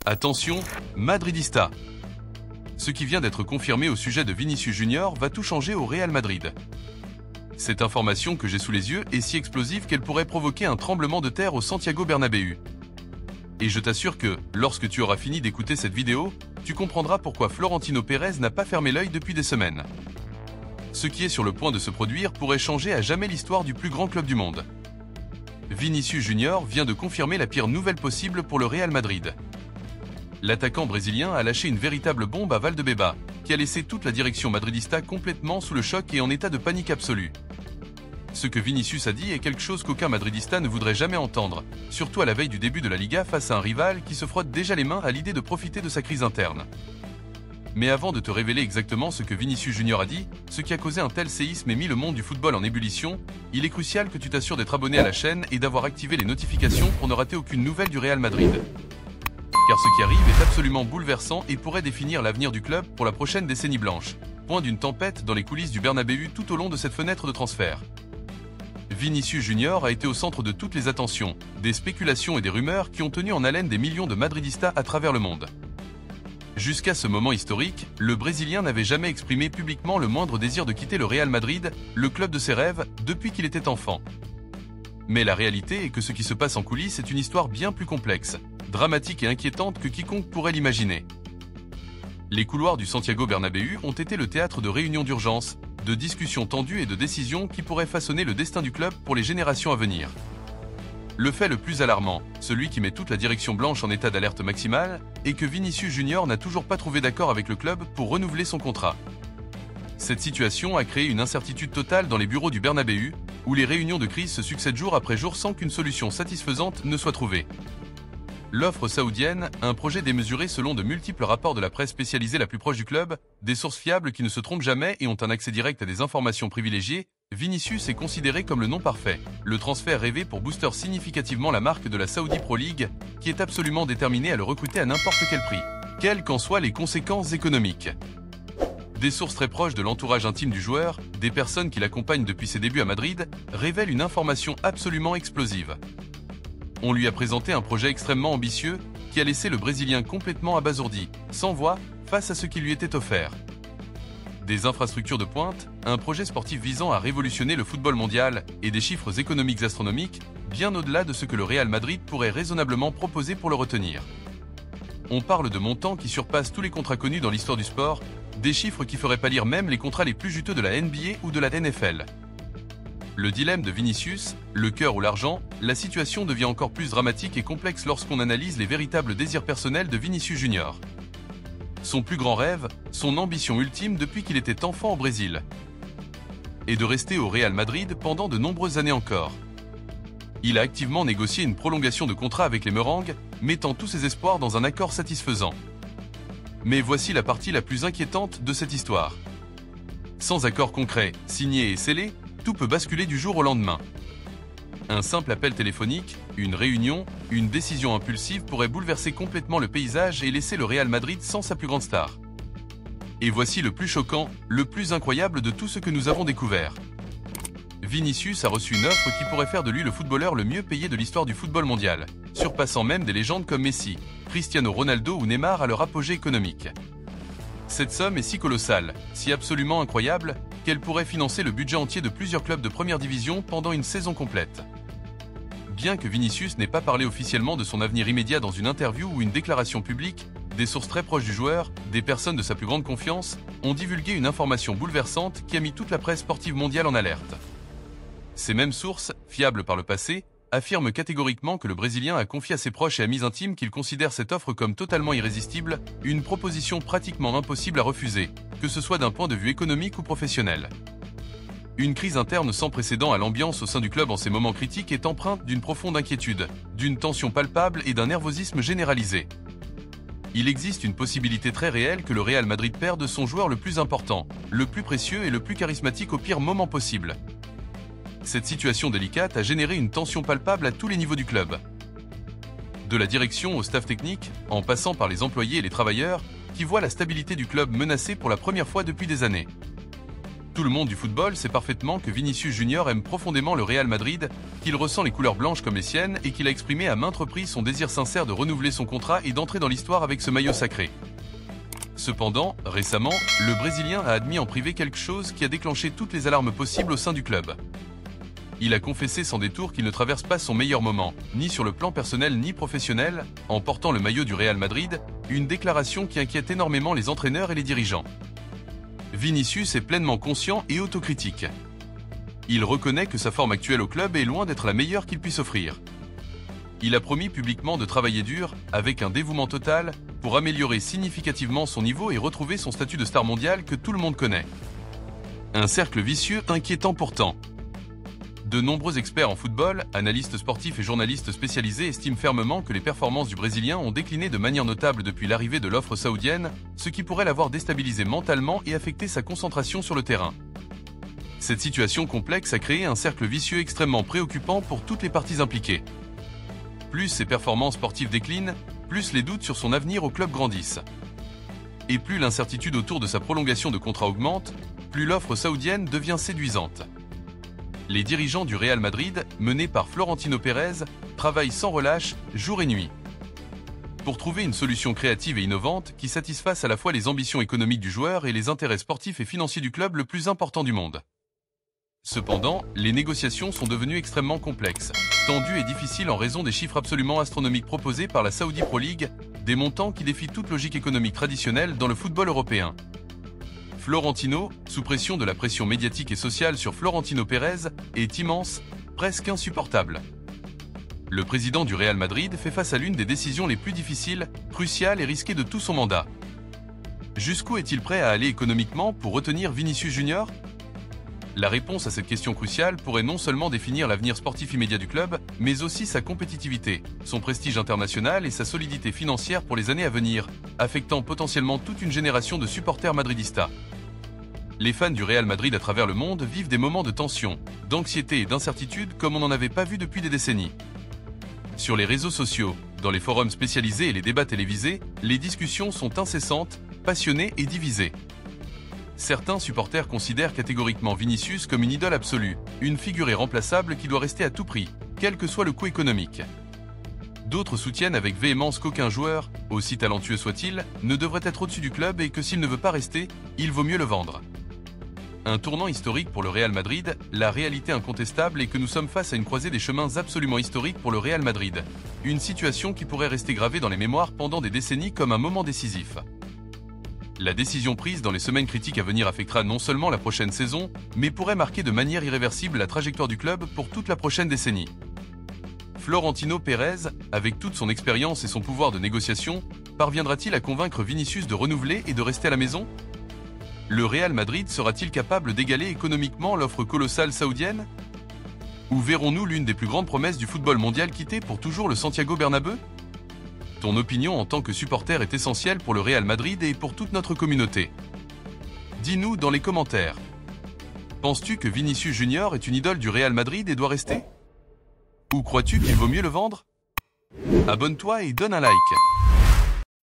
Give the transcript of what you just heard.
Attention, Madridista. Ce qui vient d'être confirmé au sujet de Vinicius Junior va tout changer au Real Madrid. Cette information que j'ai sous les yeux est si explosive qu'elle pourrait provoquer un tremblement de terre au Santiago Bernabéu. Et je t'assure que, lorsque tu auras fini d'écouter cette vidéo, tu comprendras pourquoi Florentino Pérez n'a pas fermé l'œil depuis des semaines. Ce qui est sur le point de se produire pourrait changer à jamais l'histoire du plus grand club du monde. Vinicius Junior vient de confirmer la pire nouvelle possible pour le Real Madrid. L'attaquant brésilien a lâché une véritable bombe à Valdebebas, qui a laissé toute la direction madridista complètement sous le choc et en état de panique absolue. Ce que Vinicius a dit est quelque chose qu'aucun madridista ne voudrait jamais entendre, surtout à la veille du début de la Liga face à un rival qui se frotte déjà les mains à l'idée de profiter de sa crise interne. Mais avant de te révéler exactement ce que Vinicius Junior a dit, ce qui a causé un tel séisme et mis le monde du football en ébullition, il est crucial que tu t'assures d'être abonné à la chaîne et d'avoir activé les notifications pour ne rater aucune nouvelle du Real Madrid. Car ce qui arrive est absolument bouleversant et pourrait définir l'avenir du club pour la prochaine décennie blanche. Point d'une tempête dans les coulisses du Bernabéu tout au long de cette fenêtre de transfert. Vinicius Junior a été au centre de toutes les attentions, des spéculations et des rumeurs qui ont tenu en haleine des millions de madridistas à travers le monde. Jusqu'à ce moment historique, le Brésilien n'avait jamais exprimé publiquement le moindre désir de quitter le Real Madrid, le club de ses rêves, depuis qu'il était enfant. Mais la réalité est que ce qui se passe en coulisses est une histoire bien plus complexe, dramatique et inquiétante que quiconque pourrait l'imaginer. Les couloirs du Santiago Bernabéu ont été le théâtre de réunions d'urgence, de discussions tendues et de décisions qui pourraient façonner le destin du club pour les générations à venir. Le fait le plus alarmant, celui qui met toute la direction blanche en état d'alerte maximale, est que Vinicius Junior n'a toujours pas trouvé d'accord avec le club pour renouveler son contrat. Cette situation a créé une incertitude totale dans les bureaux du Bernabéu, où les réunions de crise se succèdent jour après jour sans qu'une solution satisfaisante ne soit trouvée. L'offre saoudienne, un projet démesuré selon de multiples rapports de la presse spécialisée la plus proche du club, des sources fiables qui ne se trompent jamais et ont un accès direct à des informations privilégiées, Vinicius est considéré comme le nom parfait, le transfert rêvé pour booster significativement la marque de la Saudi Pro League, qui est absolument déterminée à le recruter à n'importe quel prix, quelles qu'en soient les conséquences économiques. Des sources très proches de l'entourage intime du joueur, des personnes qui l'accompagnent depuis ses débuts à Madrid, révèlent une information absolument explosive. On lui a présenté un projet extrêmement ambitieux qui a laissé le Brésilien complètement abasourdi, sans voix, face à ce qui lui était offert. Des infrastructures de pointe, un projet sportif visant à révolutionner le football mondial et des chiffres économiques astronomiques, bien au-delà de ce que le Real Madrid pourrait raisonnablement proposer pour le retenir. On parle de montants qui surpassent tous les contrats connus dans l'histoire du sport, des chiffres qui feraient pâlir même les contrats les plus juteux de la NBA ou de la NFL. Le dilemme de Vinicius, le cœur ou l'argent, la situation devient encore plus dramatique et complexe lorsqu'on analyse les véritables désirs personnels de Vinicius Junior. Son plus grand rêve, son ambition ultime depuis qu'il était enfant au Brésil, est de rester au Real Madrid pendant de nombreuses années encore. Il a activement négocié une prolongation de contrat avec les Merengues, mettant tous ses espoirs dans un accord satisfaisant. Mais voici la partie la plus inquiétante de cette histoire. Sans accord concret, signé et scellé, tout peut basculer du jour au lendemain. Un simple appel téléphonique, une réunion, une décision impulsive pourrait bouleverser complètement le paysage et laisser le Real Madrid sans sa plus grande star. Et voici le plus choquant, le plus incroyable de tout ce que nous avons découvert. Vinicius a reçu une offre qui pourrait faire de lui le footballeur le mieux payé de l'histoire du football mondial, surpassant même des légendes comme Messi, Cristiano Ronaldo ou Neymar à leur apogée économique. Cette somme est si colossale, si absolument incroyable, qu'elle pourrait financer le budget entier de plusieurs clubs de première division pendant une saison complète. Bien que Vinicius n'ait pas parlé officiellement de son avenir immédiat dans une interview ou une déclaration publique, des sources très proches du joueur, des personnes de sa plus grande confiance, ont divulgué une information bouleversante qui a mis toute la presse sportive mondiale en alerte. Ces mêmes sources, fiables par le passé, affirment catégoriquement que le Brésilien a confié à ses proches et amis intimes qu'il considère cette offre comme totalement irrésistible, une proposition pratiquement impossible à refuser, que ce soit d'un point de vue économique ou professionnel. Une crise interne sans précédent à l'ambiance au sein du club en ces moments critiques est empreinte d'une profonde inquiétude, d'une tension palpable et d'un nervosisme généralisé. Il existe une possibilité très réelle que le Real Madrid perde son joueur le plus important, le plus précieux et le plus charismatique au pire moment possible. Cette situation délicate a généré une tension palpable à tous les niveaux du club. De la direction au staff technique, en passant par les employés et les travailleurs, qui voient la stabilité du club menacée pour la première fois depuis des années. Tout le monde du football sait parfaitement que Vinicius Junior aime profondément le Real Madrid, qu'il ressent les couleurs blanches comme les siennes et qu'il a exprimé à maintes reprises son désir sincère de renouveler son contrat et d'entrer dans l'histoire avec ce maillot sacré. Cependant, récemment, le Brésilien a admis en privé quelque chose qui a déclenché toutes les alarmes possibles au sein du club. Il a confessé sans détour qu'il ne traverse pas son meilleur moment, ni sur le plan personnel ni professionnel, en portant le maillot du Real Madrid, une déclaration qui inquiète énormément les entraîneurs et les dirigeants. Vinicius est pleinement conscient et autocritique. Il reconnaît que sa forme actuelle au club est loin d'être la meilleure qu'il puisse offrir. Il a promis publiquement de travailler dur, avec un dévouement total, pour améliorer significativement son niveau et retrouver son statut de star mondiale que tout le monde connaît. Un cercle vicieux inquiétant pourtant. De nombreux experts en football, analystes sportifs et journalistes spécialisés estiment fermement que les performances du Brésilien ont décliné de manière notable depuis l'arrivée de l'offre saoudienne, ce qui pourrait l'avoir déstabilisé mentalement et affecter sa concentration sur le terrain. Cette situation complexe a créé un cercle vicieux extrêmement préoccupant pour toutes les parties impliquées. Plus ses performances sportives déclinent, plus les doutes sur son avenir au club grandissent. Et plus l'incertitude autour de sa prolongation de contrat augmente, plus l'offre saoudienne devient séduisante. Les dirigeants du Real Madrid, menés par Florentino Pérez, travaillent sans relâche, jour et nuit, pour trouver une solution créative et innovante qui satisfasse à la fois les ambitions économiques du joueur et les intérêts sportifs et financiers du club le plus important du monde. Cependant, les négociations sont devenues extrêmement complexes, tendues et difficiles en raison des chiffres absolument astronomiques proposés par la Saudi Pro League, des montants qui défient toute logique économique traditionnelle dans le football européen. Florentino, sous pression de la pression médiatique et sociale sur Florentino Pérez, est immense, presque insupportable. Le président du Real Madrid fait face à l'une des décisions les plus difficiles, cruciales et risquées de tout son mandat. Jusqu'où est-il prêt à aller économiquement pour retenir Vinicius Junior ? La réponse à cette question cruciale pourrait non seulement définir l'avenir sportif immédiat du club, mais aussi sa compétitivité, son prestige international et sa solidité financière pour les années à venir, affectant potentiellement toute une génération de supporters madridistas. Les fans du Real Madrid à travers le monde vivent des moments de tension, d'anxiété et d'incertitude comme on n'en avait pas vu depuis des décennies. Sur les réseaux sociaux, dans les forums spécialisés et les débats télévisés, les discussions sont incessantes, passionnées et divisées. Certains supporters considèrent catégoriquement Vinicius comme une idole absolue, une figure irremplaçable qui doit rester à tout prix, quel que soit le coût économique. D'autres soutiennent avec véhémence qu'aucun joueur, aussi talentueux soit-il, ne devrait être au-dessus du club et que s'il ne veut pas rester, il vaut mieux le vendre. Un tournant historique pour le Real Madrid, la réalité incontestable est que nous sommes face à une croisée des chemins absolument historique pour le Real Madrid. Une situation qui pourrait rester gravée dans les mémoires pendant des décennies comme un moment décisif. La décision prise dans les semaines critiques à venir affectera non seulement la prochaine saison, mais pourrait marquer de manière irréversible la trajectoire du club pour toute la prochaine décennie. Florentino Pérez, avec toute son expérience et son pouvoir de négociation, parviendra-t-il à convaincre Vinicius de renouveler et de rester à la maison ? Le Real Madrid sera-t-il capable d'égaler économiquement l'offre colossale saoudienne ? Ou verrons-nous l'une des plus grandes promesses du football mondial quitter pour toujours le Santiago Bernabéu ? Ton opinion en tant que supporter est essentielle pour le Real Madrid et pour toute notre communauté. Dis-nous dans les commentaires. Penses-tu que Vinicius Junior est une idole du Real Madrid et doit rester ? Ou crois-tu qu'il vaut mieux le vendre ? Abonne-toi et donne un like.